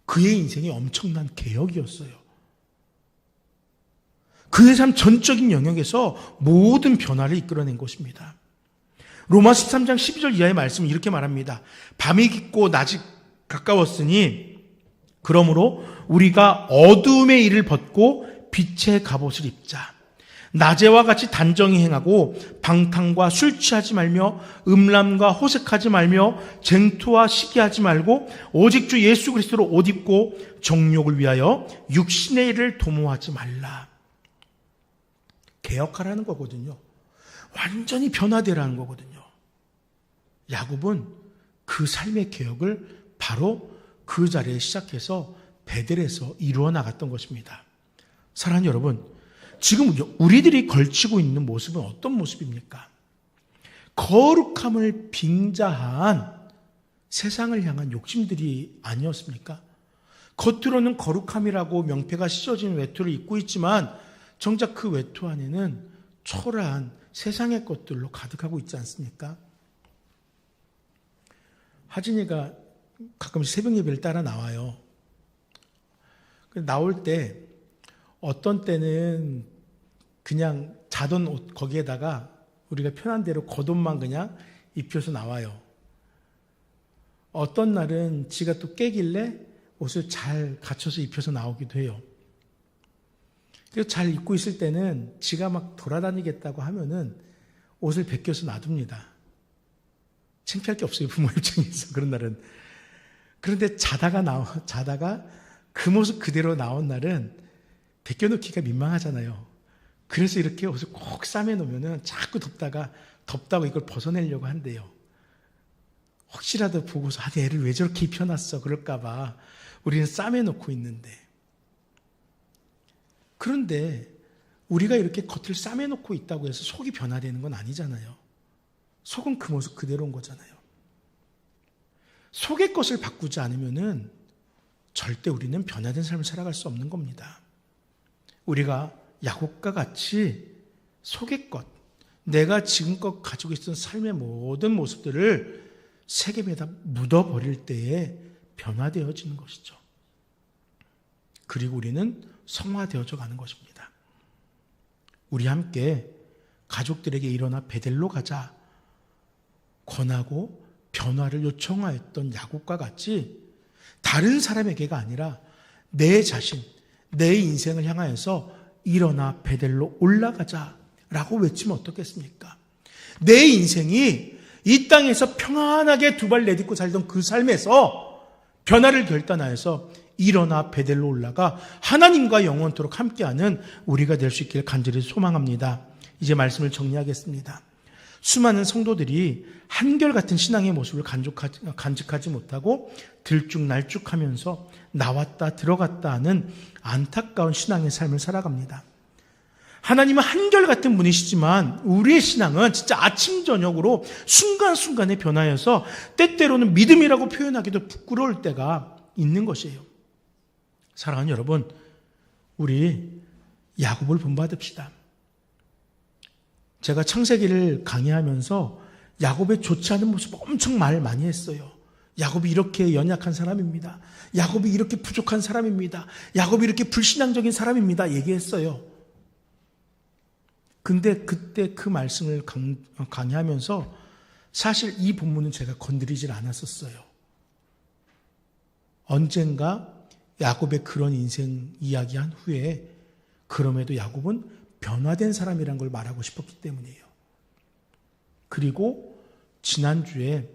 그의 인생이 엄청난 개혁이었어요. 그의 삶 전적인 영역에서 모든 변화를 이끌어낸 것입니다. 로마 13장 12절 이하의 말씀은 이렇게 말합니다. 밤이 깊고 낮이 가까웠으니 그러므로 우리가 어두움의 일을 벗고 빛의 갑옷을 입자. 낮에와 같이 단정히 행하고 방탕과 술 취하지 말며 음란과 호색하지 말며 쟁투와 시기하지 말고 오직 주 예수 그리스도로 옷 입고 정욕을 위하여 육신의 일을 도모하지 말라. 개혁하라는 거거든요. 완전히 변화되라는 거거든요. 야곱은 그 삶의 개혁을 바로 그 자리에 시작해서 베델에서 이루어 나갔던 것입니다. 사랑하는 여러분, 지금 우리들이 걸치고 있는 모습은 어떤 모습입니까? 거룩함을 빙자한 세상을 향한 욕심들이 아니었습니까? 겉으로는 거룩함이라고 명패가 씌워진 외투를 입고 있지만 정작 그 외투 안에는 초라한 세상의 것들로 가득하고 있지 않습니까? 하진이가 가끔씩 새벽 예배를 따라 나와요. 나올 때 어떤 때는 그냥 자던 옷 거기에다가 우리가 편한 대로 겉옷만 그냥 입혀서 나와요. 어떤 날은 지가 또 깨길래 옷을 잘 갖춰서 입혀서 나오기도 해요. 그래서 잘 입고 있을 때는 지가 막 돌아다니겠다고 하면은 옷을 벗겨서 놔둡니다. 창피할 게 없어요, 부모 입장에서 그런 날은. 그런데 자다가 그 모습 그대로 나온 날은 벗겨놓기가 민망하잖아요. 그래서 이렇게 옷을 꼭 싸매놓으면은 자꾸 덥다고 이걸 벗어내려고 한대요. 혹시라도 보고서 애를 왜 저렇게 입혀놨어 그럴까봐 우리는 싸매놓고 있는데. 그런데 우리가 이렇게 겉을 싸매놓고 있다고 해서 속이 변화되는 건 아니잖아요. 속은 그 모습 그대로인 거잖아요. 속의 것을 바꾸지 않으면은 절대 우리는 변화된 삶을 살아갈 수 없는 겁니다. 우리가 야곱과 같이 속의 것, 내가 지금껏 가지고 있었던 삶의 모든 모습들을 세겜에다 묻어버릴 때에 변화되어지는 것이죠. 그리고 우리는 성화되어져 가는 것입니다. 우리 함께 가족들에게 일어나 베델로 가자 권하고 변화를 요청하였던 야곱과 같이 다른 사람에게가 아니라 내 자신, 내 인생을 향하여서 일어나 베델로 올라가자라고 외치면 어떻겠습니까? 내 인생이 이 땅에서 평안하게 두 발 내딛고 살던 그 삶에서 변화를 결단하여서 일어나 베델로 올라가 하나님과 영원토록 함께하는 우리가 될 수 있기를 간절히 소망합니다. 이제 말씀을 정리하겠습니다. 수많은 성도들이 한결같은 신앙의 모습을 간직하지 못하고 들쭉날쭉하면서 나왔다 들어갔다 하는 안타까운 신앙의 삶을 살아갑니다. 하나님은 한결같은 분이시지만 우리의 신앙은 진짜 아침 저녁으로 순간순간에 변하여서 때때로는 믿음이라고 표현하기도 부끄러울 때가 있는 것이에요. 사랑하는 여러분, 우리 야곱을 본받읍시다. 제가 창세기를 강의하면서 야곱의 좋지 않은 모습 엄청 말 많이 했어요. 야곱이 이렇게 연약한 사람입니다. 야곱이 이렇게 부족한 사람입니다. 야곱이 이렇게 불신앙적인 사람입니다. 얘기했어요. 근데 그때 그 말씀을 강의하면서 사실 이 본문은 제가 건드리질 않았었어요. 언젠가 야곱의 그런 인생 이야기한 후에 그럼에도 야곱은 변화된 사람이란 걸 말하고 싶었기 때문이에요. 그리고 지난주에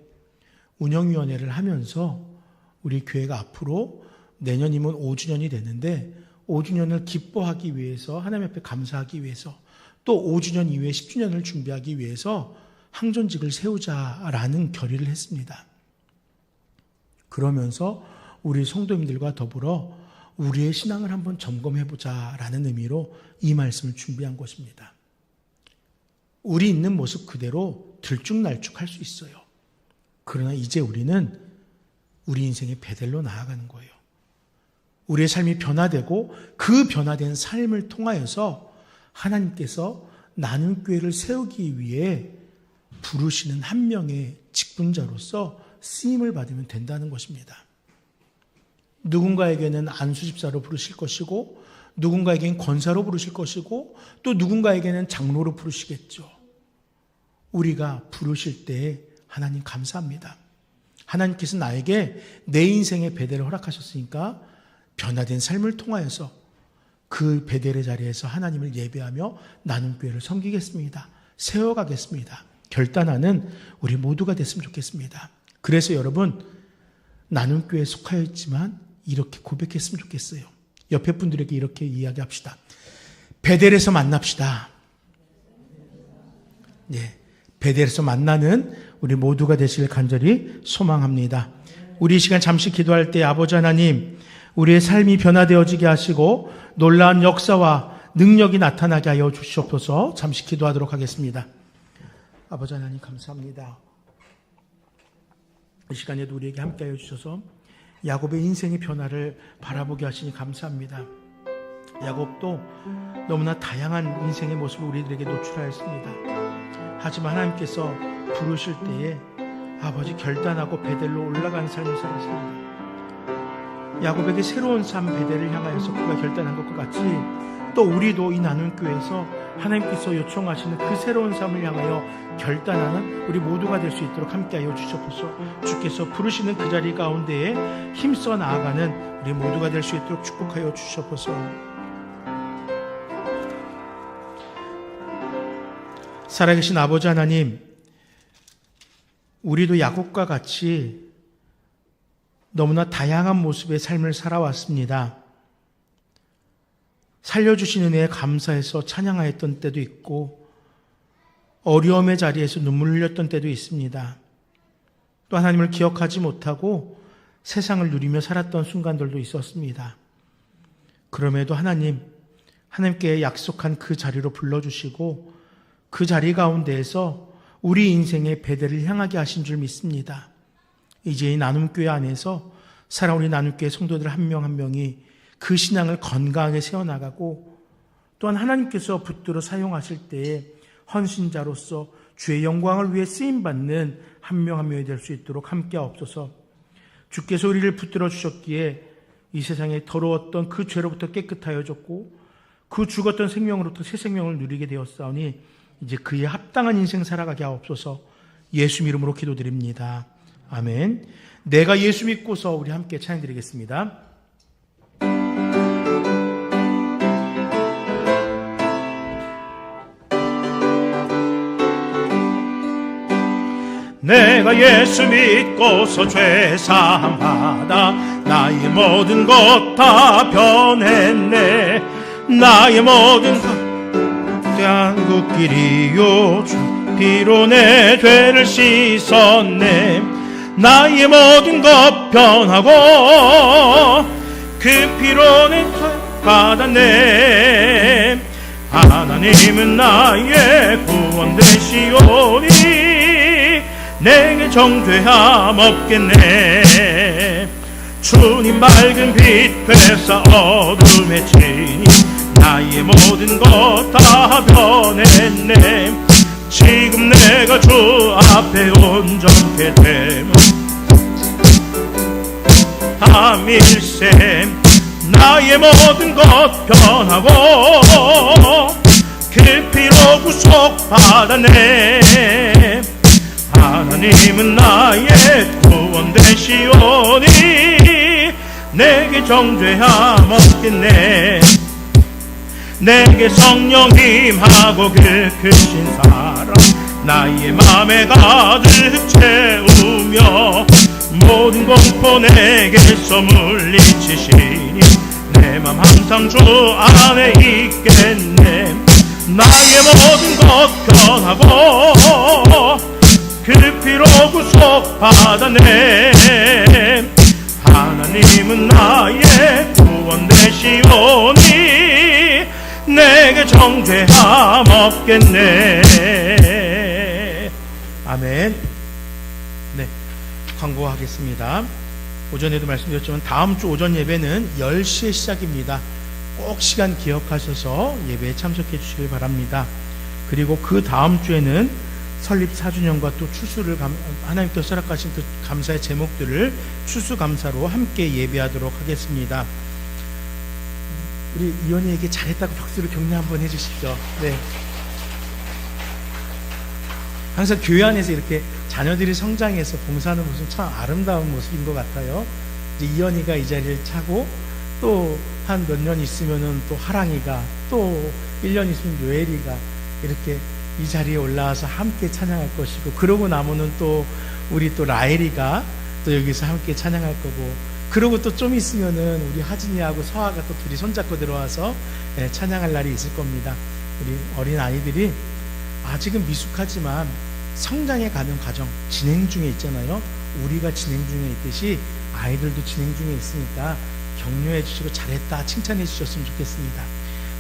운영위원회를 하면서 우리 교회가 앞으로 내년이면 5주년이 되는데 5주년을 기뻐하기 위해서 하나님 앞에 감사하기 위해서 또 5주년 이후에 10주년을 준비하기 위해서 항존직을 세우자라는 결의를 했습니다. 그러면서 우리 성도님들과 더불어 우리의 신앙을 한번 점검해보자라는 의미로 이 말씀을 준비한 것입니다. 우리 있는 모습 그대로 들쭉날쭉할 수 있어요. 그러나 이제 우리는 우리 인생의 베델로 나아가는 거예요. 우리의 삶이 변화되고 그 변화된 삶을 통하여서 하나님께서 나눔 교회를 세우기 위해 부르시는 한 명의 직분자로서 쓰임을 받으면 된다는 것입니다. 누군가에게는 안수집사로 부르실 것이고 누군가에게는 권사로 부르실 것이고 또 누군가에게는 장로로 부르시겠죠. 우리가 부르실 때 하나님 감사합니다. 하나님께서 나에게 내 인생의 베델을 허락하셨으니까 변화된 삶을 통하여서 그 베델의 자리에서 하나님을 예배하며 나눔교회를 섬기겠습니다. 세워가겠습니다. 결단하는 우리 모두가 됐으면 좋겠습니다. 그래서 여러분, 나눔교회에 속하여 있지만 이렇게 고백했으면 좋겠어요. 옆에 분들에게 이렇게 이야기합시다. 베델에서 만납시다. 네, 베델에서 만나는 우리 모두가 되시길 간절히 소망합니다. 우리 이 시간 잠시 기도할 때 아버지 하나님, 우리의 삶이 변화되어지게 하시고 놀라운 역사와 능력이 나타나게 하여 주시옵소서. 잠시 기도하도록 하겠습니다. 아버지 하나님 감사합니다. 이 시간에도 우리에게 함께하여 주셔서 야곱의 인생의 변화를 바라보게 하시니 감사합니다. 야곱도 너무나 다양한 인생의 모습을 우리들에게 노출하였습니다. 하지만 하나님께서 부르실 때에 아버지 결단하고 베델로 올라가는 삶을 살았습니다. 야곱에게 새로운 삶 베델을 향하여서 그가 결단한 것과 같이 또 우리도 이 나눔교회에서 하나님께서 요청하시는 그 새로운 삶을 향하여 결단하는 우리 모두가 될 수 있도록 함께하여 주시옵소서. 주께서 부르시는 그 자리 가운데에 힘써 나아가는 우리 모두가 될 수 있도록 축복하여 주시옵소서. 살아계신 아버지 하나님, 우리도 야곱과 같이 너무나 다양한 모습의 삶을 살아왔습니다. 살려주신 은혜에 감사해서 찬양하였던 때도 있고 어려움의 자리에서 눈물 흘렸던 때도 있습니다. 또 하나님을 기억하지 못하고 세상을 누리며 살았던 순간들도 있었습니다. 그럼에도 하나님께 약속한 그 자리로 불러주시고 그 자리 가운데에서 우리 인생의 베델을 향하게 하신 줄 믿습니다. 이제 이 나눔교회 안에서 살아온 우리 나눔교회 성도들 한 명 한 명이 그 신앙을 건강하게 세워나가고 또한 하나님께서 붙들어 사용하실 때에 헌신자로서 주의 영광을 위해 쓰임받는 한 명 한 명이 될 수 있도록 함께하옵소서. 주께서 우리를 붙들어 주셨기에 이 세상에 더러웠던 그 죄로부터 깨끗하여 졌고 그 죽었던 생명으로부터 새 생명을 누리게 되었사오니 이제 그에 합당한 인생 살아가게 하옵소서. 예수 이름으로 기도드립니다. 아멘. 내가 예수 믿고서 우리 함께 찬양드리겠습니다. 내가 예수 믿고서 죄사함 받아 나의 모든 것 다 변했네. 나의 모든 것 대한국길이요 주 피로 내 죄를 씻었네. 나의 모든 것 변하고 그 피로 내 죄 받았네. 하나님은 나의 구원 되시오니 내게 정죄함 없겠네. 주님 밝은 빛 되사 어둠에 치니 나의 모든 것 다 변했네. 지금 내가 주 앞에 온전케 되면 함일세. 나의 모든 것 변하고 그 피로 구속받았네. 하나님은 나의 구원 되시오니 내게 정죄함 없겠네. 내게 성령 임하고 그 크신 사랑 나의 맘에 가득 채우며 모든 공포 내게서 물리치시니 내 맘 항상 주 안에 있겠네. 나의 모든 것 변하고 그 피로 구속받았네. 하나님은 나의 구원 되시오니 내게 정죄함 없겠네. 아멘. 네, 광고하겠습니다. 오전에도 말씀드렸지만 다음 주 오전 예배는 10시에 시작입니다. 꼭 시간 기억하셔서 예배에 참석해 주시길 바랍니다. 그리고 그 다음 주에는 설립 4주년과 또 추수를 하나님께서 허락하신 그 감사의 제목들을 추수감사로 함께 예배하도록 하겠습니다. 우리 이현이에게 잘했다고 박수를 격려 한번 해주시죠. 네. 항상 교회 안에서 이렇게 자녀들이 성장해서 봉사하는 모습은 참 아름다운 모습인 것 같아요. 이제 이현이가 이 자리를 차고 또 한 몇 년 있으면은 또 하랑이가 또 1년 있으면 요엘이가 이렇게 이 자리에 올라와서 함께 찬양할 것이고, 그러고 나면은 또 우리 또 라엘이가 또 여기서 함께 찬양할 거고, 그러고 또 좀 있으면은 우리 하진이하고 서아가 또 둘이 손잡고 들어와서 찬양할 날이 있을 겁니다. 우리 어린 아이들이 아직은 미숙하지만 성장해 가는 과정 진행 중에 있잖아요. 우리가 진행 중에 있듯이 아이들도 진행 중에 있으니까 격려해 주시고 잘했다 칭찬해 주셨으면 좋겠습니다.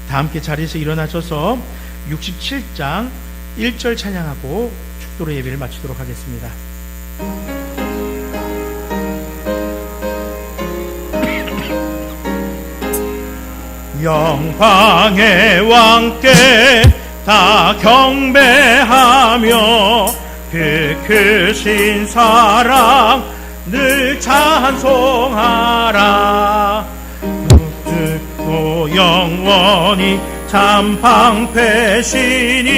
다 함께 자리에서 일어나셔서 67장 1절 찬양하고 축도로 예배를 마치도록 하겠습니다. 영광의 왕께 다 경배하며 그 크신 사랑 늘 찬송하라. 듣고 영원히 참 방패시니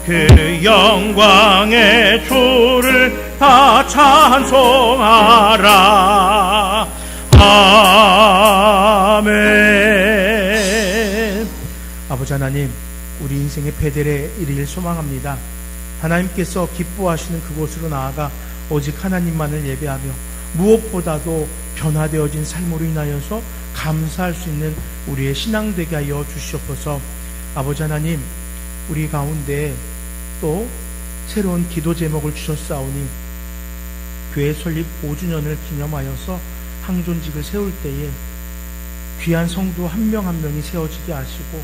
그 영광의 주를 다 찬송하라. 아멘. 아버지 하나님, 우리 인생의 베델에 이르길 소망합니다. 하나님께서 기뻐하시는 그곳으로 나아가 오직 하나님만을 예배하며 무엇보다도 변화되어진 삶으로 인하여서 감사할 수 있는 우리의 신앙 되게 하여 주시옵소서. 아버지 하나님, 우리 가운데 또 새로운 기도 제목을 주셨사오니 교회 설립 5주년을 기념하여서 항존직을 세울 때에 귀한 성도 한 명 한 명이 세워지게 하시고,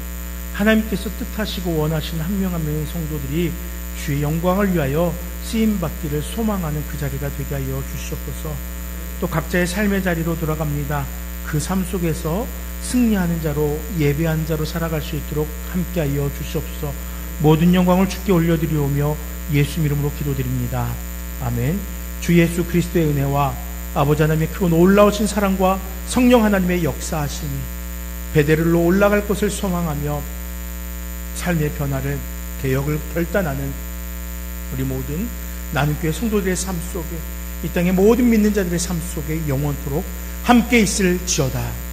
하나님께서 뜻하시고 원하시는 한 명 한 명의 성도들이 주의 영광을 위하여 쓰임받기를 소망하는 그 자리가 되게 하여 주시옵소서. 또 각자의 삶의 자리로 돌아갑니다. 그 삶 속에서 승리하는 자로, 예배한 자로 살아갈 수 있도록 함께 하여 주시옵소서. 모든 영광을 주께 올려드리오며 예수 이름으로 기도드립니다. 아멘. 주 예수 그리스도의 은혜와 아버지 하나님의 크고 놀라우신 사랑과 성령 하나님의 역사하심이 베델로 올라갈 것을 소망하며 삶의 변화를, 개혁을 결단하는 우리 모든 나눔교회 성도들의 삶 속에, 이 땅의 모든 믿는 자들의 삶 속에 영원토록 함께 있을지어다.